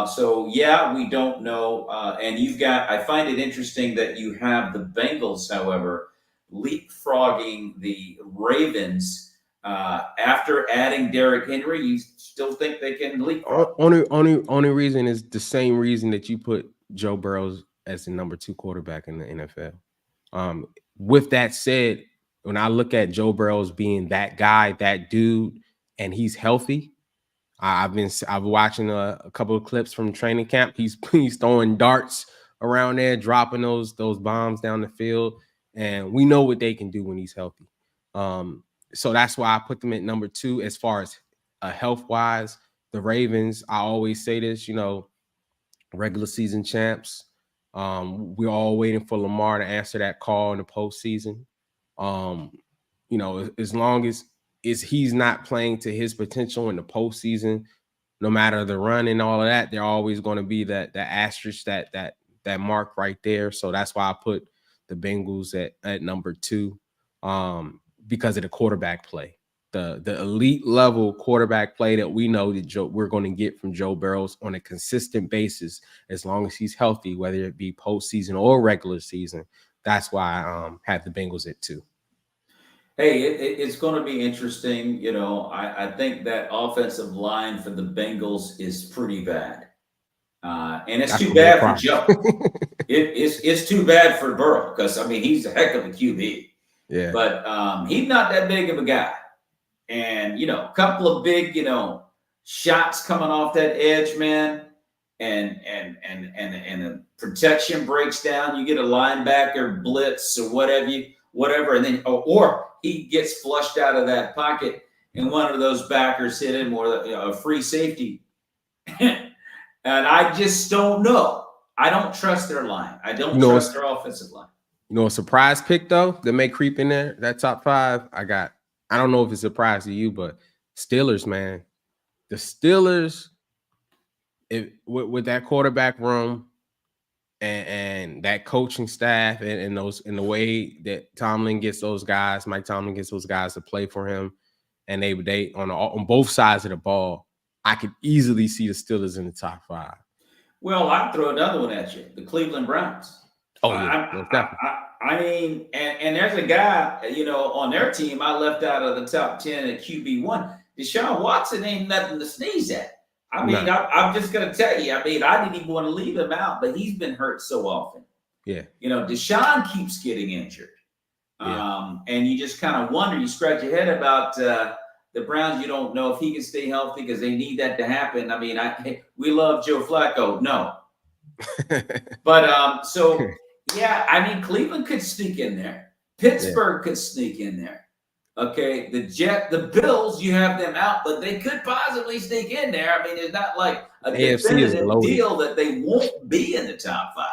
Speaker 1: So yeah, we don't know. And I find it interesting that you have the Bengals, however, leapfrogging the Ravens after adding Derrick Henry. You still think they can leapfrog?
Speaker 2: Only reason is the same reason that you put Joe Burrow as the number 2 quarterback in the NFL. With that said, when I look at Joe Burrow as being that guy, that dude, and he's healthy, I've been watching a couple of clips from training camp. He's throwing darts around there, dropping those bombs down the field, and we know what they can do when he's healthy. So that's why I put them at number 2 as far as health wise. The Ravens, I always say this, regular season champs. We're all waiting for Lamar to answer that call in the postseason. As long as he's not playing to his potential in the postseason, no matter the run and all of that, they're always going to be that asterisk, that mark right there. So that's why I put the Bengals at number 2, because of the quarterback play, the elite level quarterback play that we know that we're going to get from Joe Burrow on a consistent basis as long as he's healthy, whether it be postseason or regular season. That's why I have the Bengals at 2.
Speaker 1: Hey, it's going to be interesting. You know, I think that offensive line for the Bengals is pretty bad. And it's
Speaker 2: That's
Speaker 1: too
Speaker 2: the more
Speaker 1: bad for
Speaker 2: problem.
Speaker 1: Joe. It's too bad for Burrow because, I mean, he's a heck of a QB.
Speaker 2: Yeah.
Speaker 1: But he's not that big of a guy. And, you know, a couple of big, you know, shots coming off that edge, man. And the protection breaks down. You get a linebacker blitz or whatever, and then or he gets flushed out of that pocket, and one of those backers hit him, or a free safety. And I just don't know. I don't trust their line. I don't trust their offensive line.
Speaker 2: You know, a surprise pick though that may creep in there. That top 5, I don't know if it's a surprise to you, but Steelers, man, the Steelers, with that quarterback room and that coaching staff and the way that Mike Tomlin gets those guys to play for him, and they on both sides of the ball, I could easily see the Steelers in the top 5.
Speaker 1: Well, I'd throw another one at you: the Cleveland Browns.
Speaker 2: Oh yeah,
Speaker 1: I mean, and there's a guy, you know, on their team I left out of the top 10 at QB1. Deshaun Watson ain't nothing to sneeze at. I mean, I'm just going to tell you, I mean, I didn't even want to leave him out, but he's been hurt so often.
Speaker 2: Yeah.
Speaker 1: You know, Deshaun keeps getting injured. And you just kind of wonder, you scratch your head about the Browns. You don't know if he can stay healthy because they need that to happen. I mean, we love Joe Flacco. No. But so, yeah, I mean, Cleveland could sneak in there. Pittsburgh could sneak in there. Okay, the Bills, you have them out, but they could possibly sneak in there. I mean, it's not like a definitive deal that they won't be in the top 5.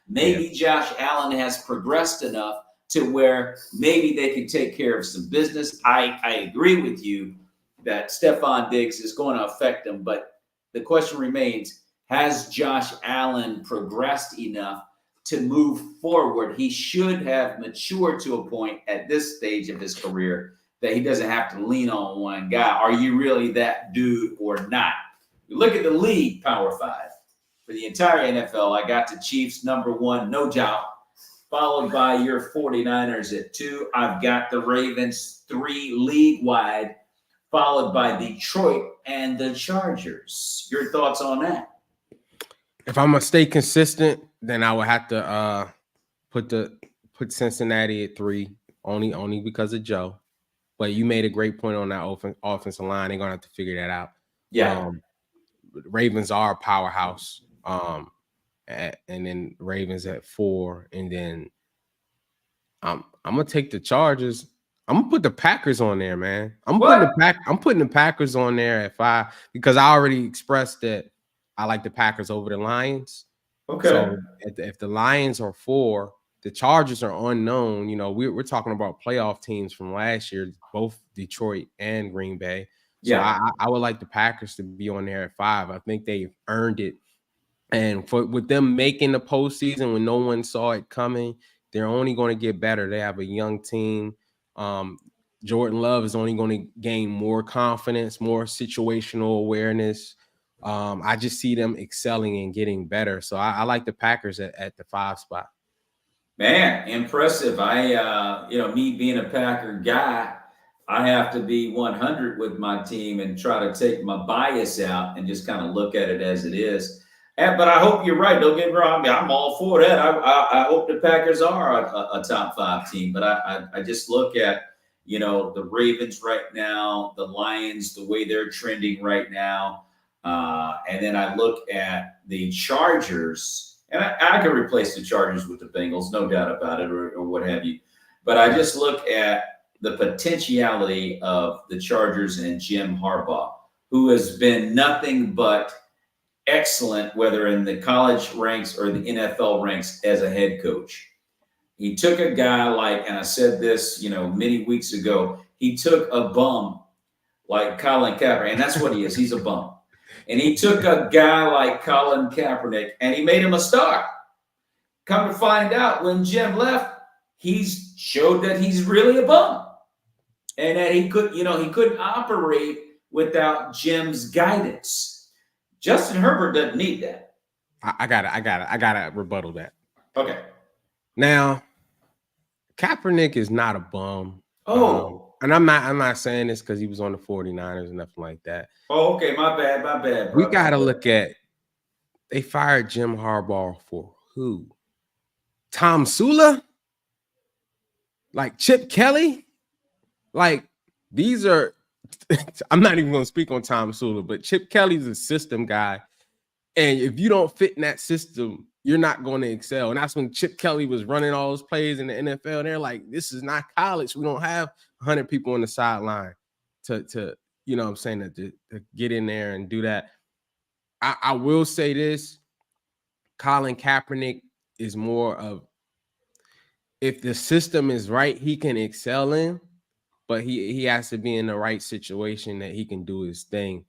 Speaker 1: Maybe Josh Allen has progressed enough to where maybe they can take care of some business. I agree with you that Stephon Diggs is going to affect them, but the question remains, has Josh Allen progressed enough to move forward? He should have matured to a point at this stage of his career that he doesn't have to lean on one guy. Are you really that dude or not? You look at the league, Power 5. For the entire NFL, I got the Chiefs number 1, no doubt, followed by your 49ers at 2. I've got the Ravens 3 league-wide, followed by Detroit and the Chargers. Your thoughts on that?
Speaker 2: If I'm gonna stay consistent, then I would have to put Cincinnati at 3, only because of Joe. But you made a great point on that offensive line. They're gonna have to figure that out.
Speaker 1: Yeah.
Speaker 2: Ravens are a powerhouse. And then Ravens at 4, and then I'm gonna take the Chargers. I'm gonna put the Packers on there, man. I'm putting the Packers on there at 5 because I already expressed that I like the Packers over the Lions.
Speaker 1: Okay.
Speaker 2: So if the Lions are 4, the Chargers are unknown. You know, we're talking about playoff teams from last year, both Detroit and Green Bay. So I would like the Packers to be on there at 5. I think they've earned it. And with them making the postseason when no one saw it coming, they're only going to get better. They have a young team. Jordan Love is only going to gain more confidence, more situational awareness. I just see them excelling and getting better. So I like the Packers at the 5 spot.
Speaker 1: Man, impressive. Me being a Packer guy, I have to be 100 with my team and try to take my bias out and just kind of look at it as it is. But I hope you're right. Don't get me wrong. I'm all for that. I hope the Packers are a top 5 team. But I just look at, the Ravens right now, the Lions, the way they're trending right now. And then I look at the Chargers. And I can replace the Chargers with the Bengals, no doubt about it, or what have you. But I just look at the potentiality of the Chargers and Jim Harbaugh, who has been nothing but excellent, whether in the college ranks or the NFL ranks as a head coach. He took a guy and I said this, many weeks ago, he took a bum like Colin Kaepernick, and that's what he is. He's a bum. And he took a guy like Colin Kaepernick and he made him a star. Come to find out, when Jim left, he's showed that he's really a bum, and that he couldn't operate without Jim's guidance. Justin Herbert doesn't need that.
Speaker 2: I gotta rebuttal that.
Speaker 1: Okay.
Speaker 2: Now, Kaepernick is not a bum.
Speaker 1: Oh.
Speaker 2: And I'm not saying this because he was on the 49ers and nothing like that.
Speaker 1: Oh, okay. My bad. Bro.
Speaker 2: We got to look at, they fired Jim Harbaugh for who? Tom Sula? Like Chip Kelly? Like, these are, I'm not even going to speak on Tom Sula, but Chip Kelly's a system guy. And if you don't fit in that system, you're not going to excel. And that's when Chip Kelly was running all those plays in the NFL. They're like, this is not college. We don't have 100 people on the sideline to you know what I'm saying, to get in there and do that. I will say this. Colin Kaepernick is more of, if the system is right, he can excel in, but he has to be in the right situation that he can do his thing.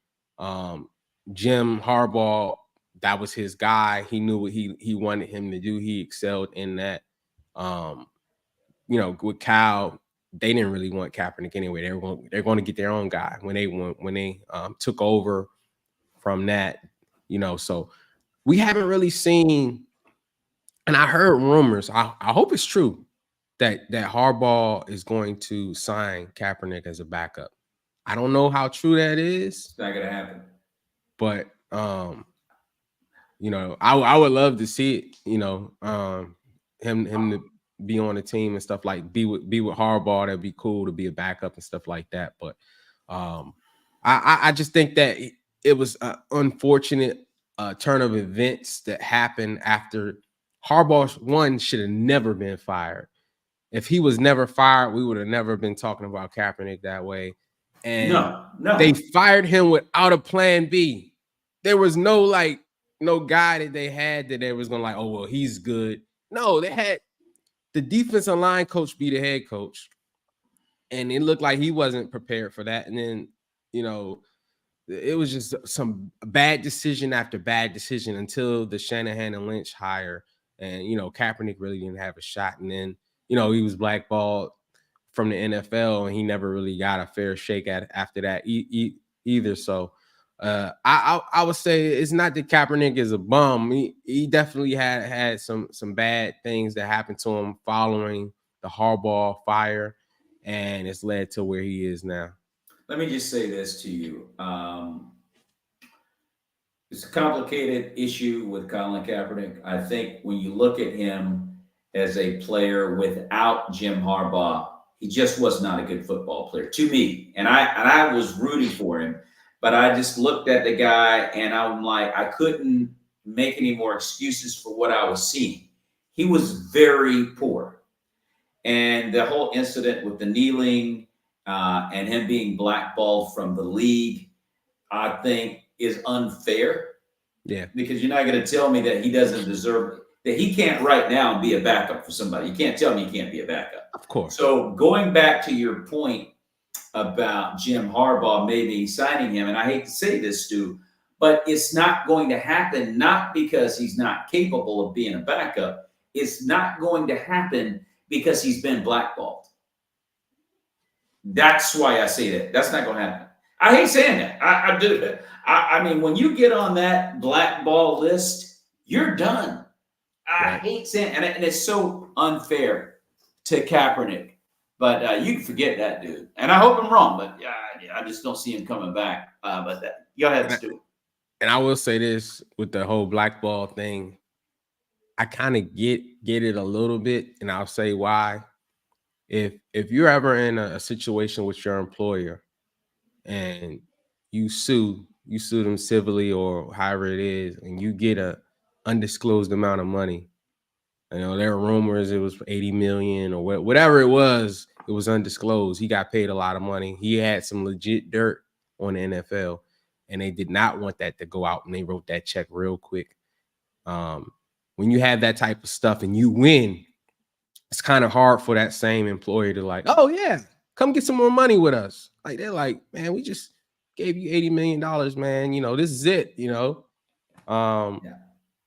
Speaker 2: Jim Harbaugh, that was his guy. He knew what he wanted him to do. He excelled in that. You know, with Cal, they didn't really want Kaepernick anyway. They're going to get their own guy when they took over from that. You know, so we haven't really seen. And I heard rumors. I hope it's true that Harbaugh is going to sign Kaepernick as a backup. I don't know how true that is.
Speaker 1: It's not gonna happen.
Speaker 2: But you know, I would love to see it. You know, him to be on the team and stuff, like be with Harbaugh. That'd be cool to be a backup and stuff like that. But I just think that it was an unfortunate turn of events that happened after Harbaugh should have never been fired. If he was never fired, we would have never been talking about Kaepernick that way. And
Speaker 1: no,
Speaker 2: they fired him without a plan B. There was no guy that they had that they was gonna like, oh well, he's good. No, they had the defensive line coach be the head coach, and it looked like he wasn't prepared for that. And then, you know, it was just some bad decision after bad decision until the Shanahan and Lynch hire. And, you know, Kaepernick really didn't have a shot. And then, you know, he was blackballed from the NFL and he never really got a fair shake after that either. So I would say it's not that Kaepernick is a bum. He definitely had some bad things that happened to him following the Harbaugh fire, and it's led to where he is now.
Speaker 1: Let me just say this to you. It's a complicated issue with Colin Kaepernick. I think when you look at him as a player without Jim Harbaugh, he just was not a good football player to me. And I was rooting for him, but I just looked at the guy and I'm like, I couldn't make any more excuses for what I was seeing. He was very poor. And the whole incident with the kneeling and him being blackballed from the league, I think is unfair.
Speaker 2: Yeah.
Speaker 1: Because you're not going to tell me that he doesn't deserve it, that he can't right now be a backup for somebody. You can't tell me he can't be a backup.
Speaker 2: Of course.
Speaker 1: So going back to your point about Jim Harbaugh maybe signing him, and I hate to say this, Stu, but it's not going to happen, not because he's not capable of being a backup. It's not going to happen because he's been blackballed. That's why I say that. That's not going to happen. I hate saying that. I do that. I mean, when you get on that blackball list, you're done. I hate saying, and it's so unfair to Kaepernick. But you can forget that, dude. And I hope I'm wrong, but I just don't see him coming back. But go ahead, Stu.
Speaker 2: And I will say this with the whole blackball thing, I kind of get it a little bit, and I'll say why. If you're ever in a situation with your employer and you sue them civilly or however it is, and you get a undisclosed amount of money, you know, there are rumors it was 80 million or whatever it was undisclosed. He got paid a lot of money. He had some legit dirt on the NFL, and they did not want that to go out, and they wrote that check real quick. When you have that type of stuff and you win, it's kind of hard for that same employer to like, oh yeah, come get some more money with us. Like, they're like, man, we just gave you $80 million, man. You know, this is it, you know.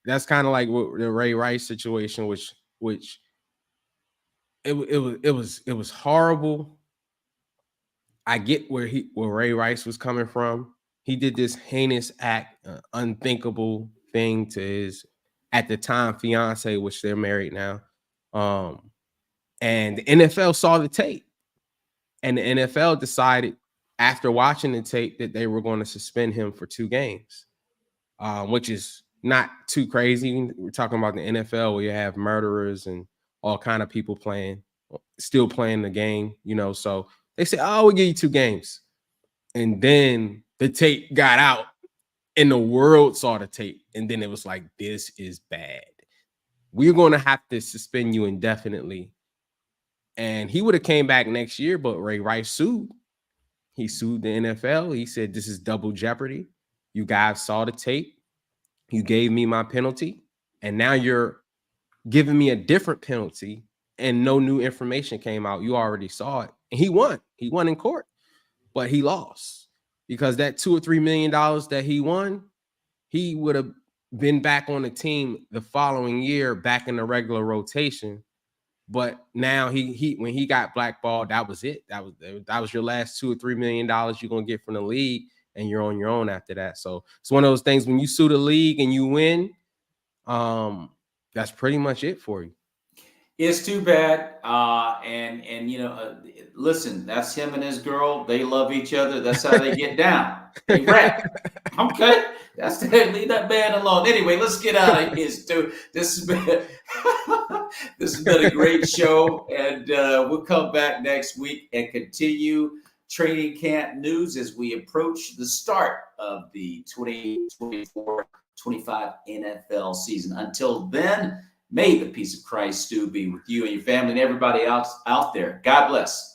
Speaker 2: That's kind of like what the Ray Rice situation, which it was horrible. I get where Ray Rice was coming from. He did this heinous act, unthinkable thing to his, at the time, fiance, which they're married now. And the NFL saw the tape, and the NFL decided after watching the tape that they were going to suspend him for 2 games, which is not too crazy. We're talking about the NFL where you have murderers and all kind of people still playing the game, you know. So they said, "Oh, we'll give you 2 games." And then the tape got out and the world saw the tape. And then it was like, this is bad. We're going to have to suspend you indefinitely. And he would have came back next year, but Ray Rice sued. He sued the NFL. He said, this is double jeopardy. You guys saw the tape. You gave me my penalty. And now you're giving me a different penalty and no new information came out. You already saw it. And he won. He won in court, but he lost because that $2 or $3 million that he won, he would have been back on the team the following year, back in the regular rotation. But now he when he got blackballed, that was it. That was your last $2 or $3 million you're gonna get from the league, and you're on your own after that. So it's one of those things when you sue the league and you win, that's pretty much it for you.
Speaker 1: It's too bad. And you know, listen, that's him and his girl. They love each other. That's how they get down. They rap. Okay. That's leave that man alone. Anyway, let's get out of here, Stu. This has been a great show. And we'll come back next week and continue training camp news as we approach the start of the 2024-25 NFL season. Until then, may the peace of Christ, Stu, be with you and your family and everybody else out there. God bless.